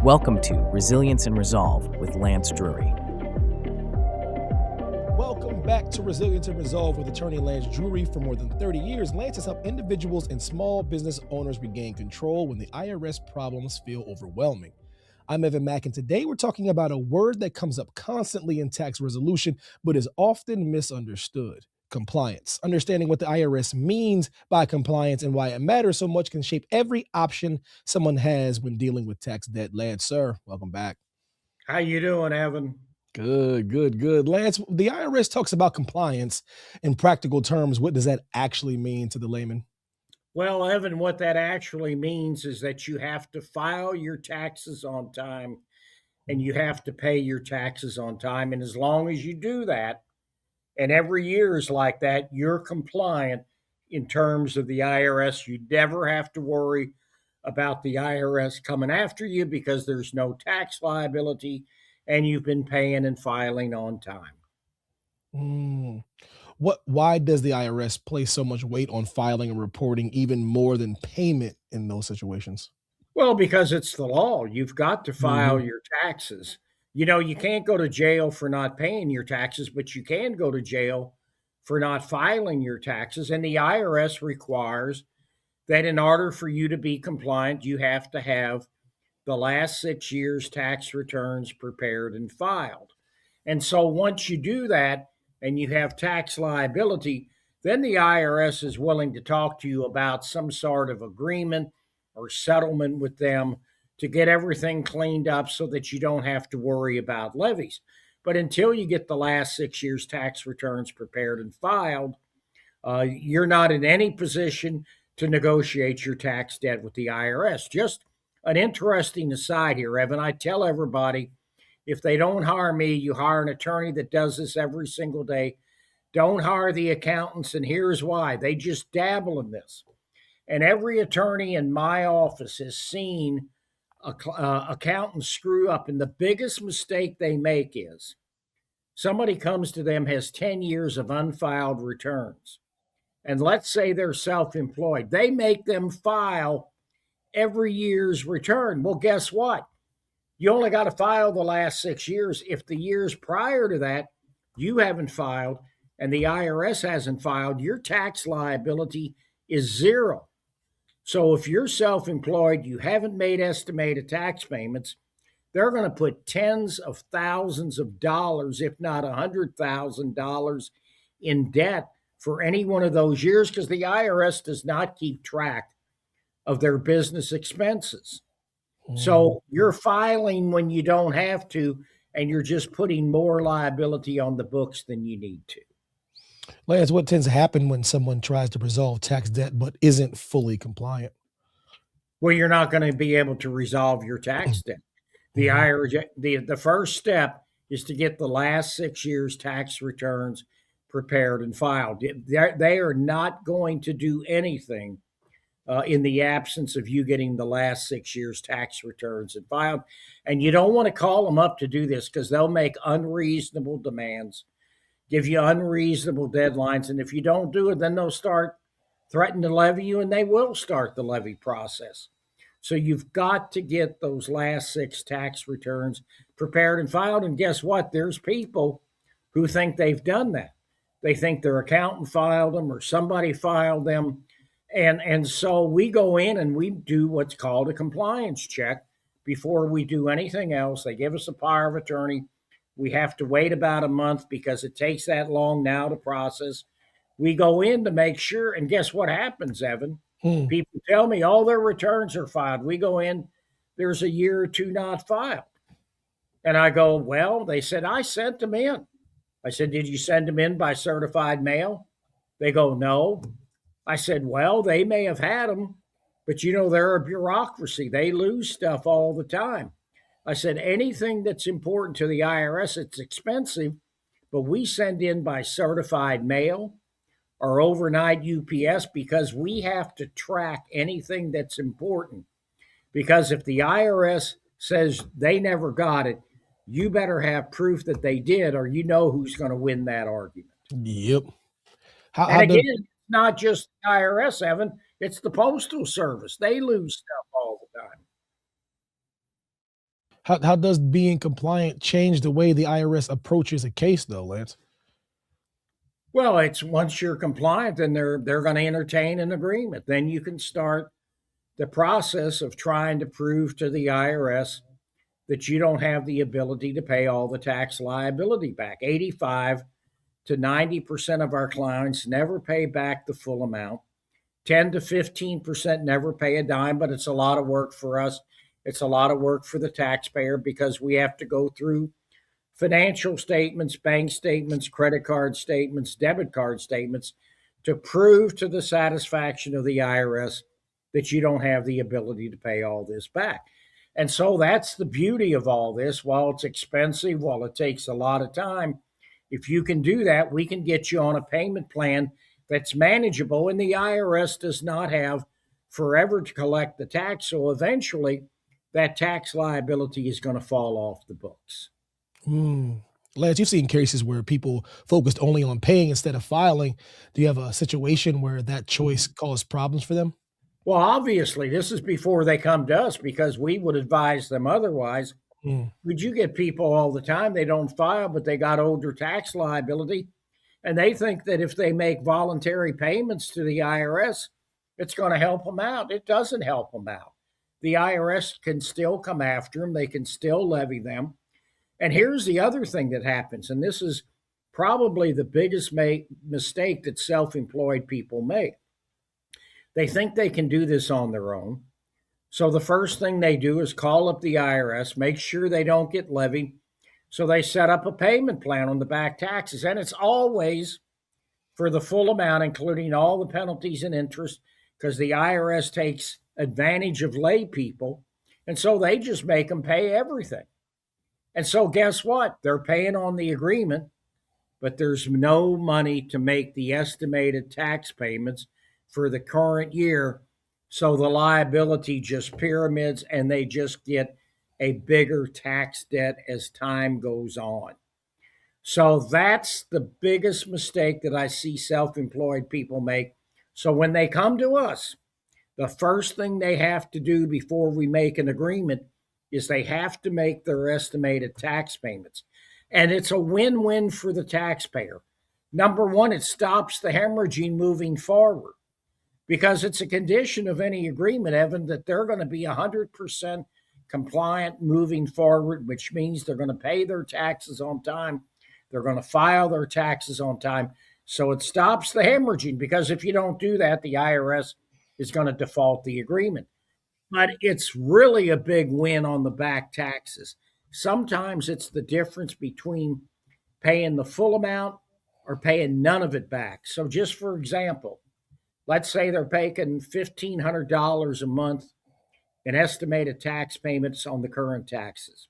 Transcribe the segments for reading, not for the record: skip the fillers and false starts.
Welcome to Resilience and Resolve with Lance Drury. Welcome back to Resilience and Resolve with attorney Lance Drury. For more than 30 years, Lance has helped individuals and small business owners regain control when the IRS problems feel overwhelming. I'm Evan Mack, and today we're talking about a word that comes up constantly in tax resolution, but is often misunderstood: compliance. Understanding what the IRS means by compliance and why it matters so much can shape every option someone has when dealing with tax debt. Lance, sir, welcome back. How you doing, Evan? Good. Lance, the IRS talks about compliance in practical terms. What does that actually mean to the layman? Well, Evan, what that actually means is that you have to file your taxes on time and you have to pay your taxes on time. And as long as you do that, and every year is like that, you're compliant in terms of the IRS. You never have to worry about the IRS coming after you because there's no tax liability and you've been paying and filing on time. Mm. Why does the IRS place so much weight on filing and reporting even more than payment in those situations? Well, because it's the law. You've got to file Mhm. your taxes. You know, you can't go to jail for not paying your taxes, but you can go to jail for not filing your taxes. And the IRS requires that in order for you to be compliant, you have to have the last 6 years' tax returns prepared and filed. And so once you do that and you have tax liability, then the IRS is willing to talk to you about some sort of agreement or settlement with them to get everything cleaned up so that you don't have to worry about levies. But until you get the last 6 years' tax returns prepared and filed, you're not in any position to negotiate your tax debt with the IRS. Just an interesting aside here, Evan. I tell everybody if they don't hire me, you hire an attorney that does this every single day. Don't hire the accountants, and here's why: they just dabble in this. And every attorney in my office has seen accountants screw up. And the biggest mistake they make is somebody comes to them, has 10 years of unfiled returns. And let's say they're self employed. They make them file every year's return. Well, guess what? You only got to file the last 6 years. If the years prior to that you haven't filed and the IRS hasn't filed, your tax liability is zero. So if you're self employed, you haven't made estimated tax payments, they're going to put tens of thousands of dollars, if not $100,000 in debt for any one of those years because the IRS does not keep track of their business expenses. Mm. So you're filing when you don't have to, and you're just putting more liability on the books than you need to. Lance, what tends to happen when someone tries to resolve tax debt but isn't fully compliant? Well, you're not going to be able to resolve your tax debt. The Mhm. IRS, the first step is to get the last 6 years tax returns prepared and filed. They are not going to do anything in the absence of you getting the last 6 years tax returns and filed. And you don't want to call them up to do this because they'll make unreasonable demands, give you unreasonable deadlines. And if you don't do it, then they'll start threatening to levy you and they will start the levy process. So you've got to get those last 6 tax returns prepared and filed. And guess what? There's people who think they've done that. They think their accountant filed them or somebody filed them. And so we go in and we do what's called a compliance check before we do anything else. They give us a power of attorney. We have to wait about a month because it takes that long now to process. We go in to make sure, and guess what happens, Evan? Mm. People tell me all their returns are filed. We go in, there's a year or two not filed. And I go, well, they said, I sent them in. I said, did you send them in by certified mail? They go, no. I said, well, they may have had them, but you know, they're a bureaucracy. They lose stuff all the time. I said, anything that's important to the IRS, it's expensive, but we send in by certified mail or overnight UPS because we have to track anything that's important. Because if the IRS says they never got it, you better have proof that they did, or you know who's going to win that argument. Yep. How, And how again, does it's not just the IRS, Evan, it's the Postal Service. They lose stuff all the time. How does being compliant change the way the IRS approaches a case, though, Lance? Well, it's once you're compliant, then they're going to entertain an agreement. Then you can start the process of trying to prove to the IRS that you don't have the ability to pay all the tax liability back. 85 to 90% of our clients never pay back the full amount. 10 to 15% never pay a dime, but it's a lot of work for us. It's a lot of work for the taxpayer because we have to go through financial statements, bank statements, credit card statements, debit card statements to prove to the satisfaction of the IRS that you don't have the ability to pay all this back. And so that's the beauty of all this. While it's expensive, while it takes a lot of time, if you can do that, we can get you on a payment plan that's manageable, and the IRS does not have forever to collect the tax. So eventually, that tax liability is going to fall off the books. Lance, you've seen cases where people focused only on paying instead of filing. Do you have a situation where that choice caused problems for them? Well, obviously, this is before they come to us because we would advise them otherwise. Would you get people all the time? They don't file, but they got older tax liability. And they think that if they make voluntary payments to the IRS, it's going to help them out. It doesn't help them out. The IRS can still come after them, they can still levy them. And here's the other thing that happens, and this is probably the biggest mistake that self employed people make. They think they can do this on their own. So the first thing they do is call up the IRS, make sure they don't get levied. So they set up a payment plan on the back taxes, and it's always for the full amount, including all the penalties and interest, because the IRS takes advantage of lay people. And so they just make them pay everything. And so guess what? They're paying on the agreement, but there's no money to make the estimated tax payments for the current year. So the liability just pyramids and they just get a bigger tax debt as time goes on. So that's the biggest mistake that I see self employed people make. So when they come to us, the first thing they have to do before we make an agreement is they have to make their estimated tax payments. And it's a win win for the taxpayer. Number one, it stops the hemorrhaging moving forward because it's a condition of any agreement, Evan, that they're going to be 100% compliant moving forward, which means they're going to pay their taxes on time. They're going to file their taxes on time. So it stops the hemorrhaging because if you don't do that, the IRS is going to default the agreement. But it's really a big win on the back taxes. Sometimes it's the difference between paying the full amount or paying none of it back. So just for example, let's say they're paying $1,500 a month in estimated tax payments on the current taxes.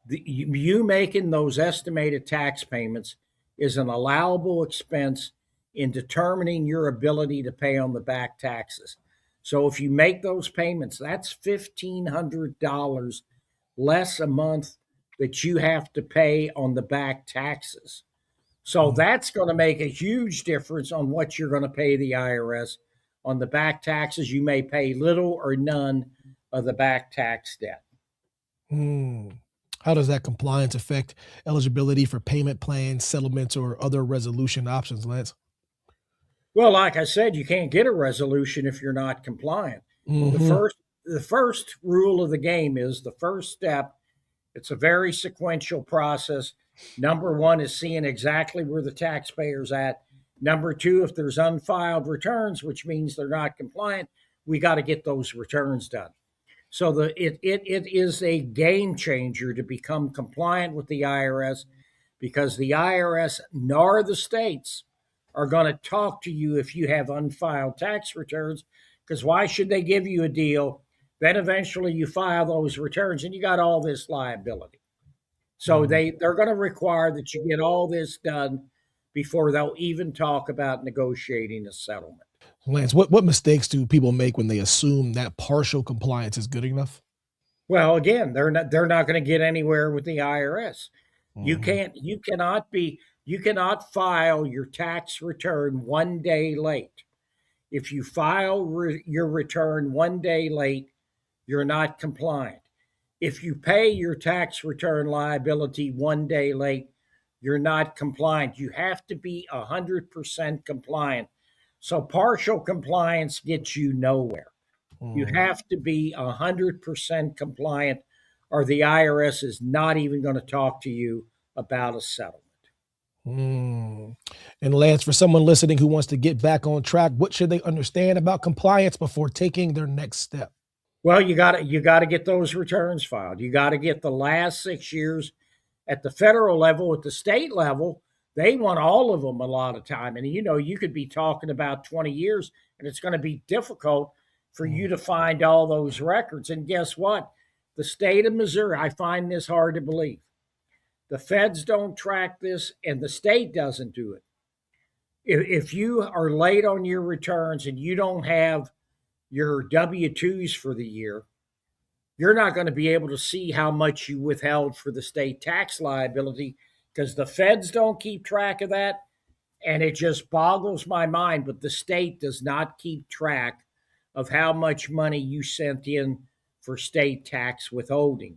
You making those estimated tax payments is an allowable expense in determining your ability to pay on the back taxes. So if you make those payments, that's $1,500 less a month that you have to pay on the back taxes. So that's going to make a huge difference on what you're going to pay the IRS. On the back taxes, you may pay little or none of the back tax debt. How does that compliance affect eligibility for payment plans, settlements, or other resolution options, Lance? Well, like I said, you can't get a resolution if you're not compliant. The first rule of the game is the first step. It's a very sequential process. Number one is seeing exactly where the taxpayer's at. Number two, if there's unfiled returns, which means they're not compliant, we got to get those returns done. So it is a game changer to become compliant with the IRS because the IRS nor the states are going to talk to you if you have unfiled tax returns, because why should they give you a deal? Then eventually you file those returns and you got all this liability. So they're going to require that you get all this done before they'll even talk about negotiating a settlement. Lance, what mistakes do people make when they assume that partial compliance is good enough? Well, again, they're not going to get anywhere with the IRS. You cannot file your tax return one day late. If you file your return one day late, you're not compliant. if you pay your tax return liability 1 day late, you're not compliant. You have to be 100% compliant. So partial compliance gets you nowhere. You have to be 100% compliant, or the IRS is not even going to talk to you about a settlement. And Lance, for someone listening who wants to get back on track, what should they understand about compliance before taking their next step? Well, you got to get those returns filed. You got to get the last 6 years at the federal level. At the state level, they want all of them a lot of time. And you could be talking about 20 years, and it's going to be difficult for you to find all those records. And guess what? The state of Missouri, I find this hard to believe. The feds don't track this, and the state doesn't do it. If you are late on your returns and you don't have your W-2s for the year, you're not going to be able to see how much you withheld for the state tax liability, because the feds don't keep track of that. And it just boggles my mind, but the state does not keep track of how much money you sent in for state tax withholding.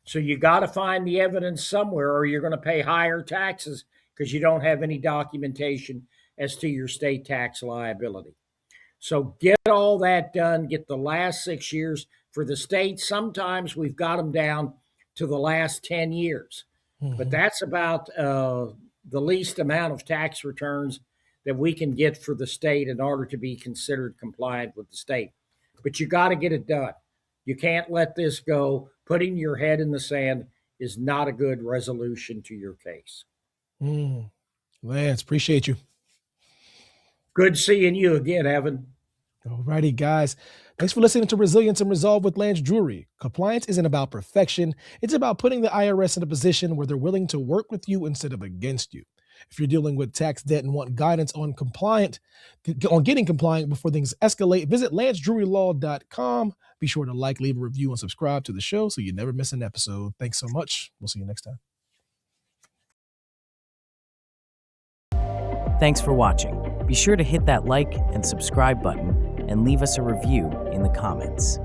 So you got to find the evidence somewhere, or you're going to pay higher taxes because you don't have any documentation as to your state tax liability. So get all that done, get the last 6 years. For the state, sometimes we've got them down to the last 10 years. But that's about the least amount of tax returns that we can get for the state in order to be considered compliant with the state. But you got to get it done. You can't let this go. Putting your head in the sand is not a good resolution to your case. Lance, appreciate you. Good seeing you again, Evan. All righty, guys. Thanks for listening to Resilience and Resolve with Lance Drury. Compliance isn't about perfection. It's about putting the IRS in a position where they're willing to work with you instead of against you. If you're dealing with tax debt and want guidance on getting compliant before things escalate, visit lancedrurylaw.com. Be sure to leave a review, and subscribe to the show so you never miss an episode. Thanks so much. We'll see you next time. Thanks for watching. Be sure to hit that like and subscribe button and leave us a review in the comments.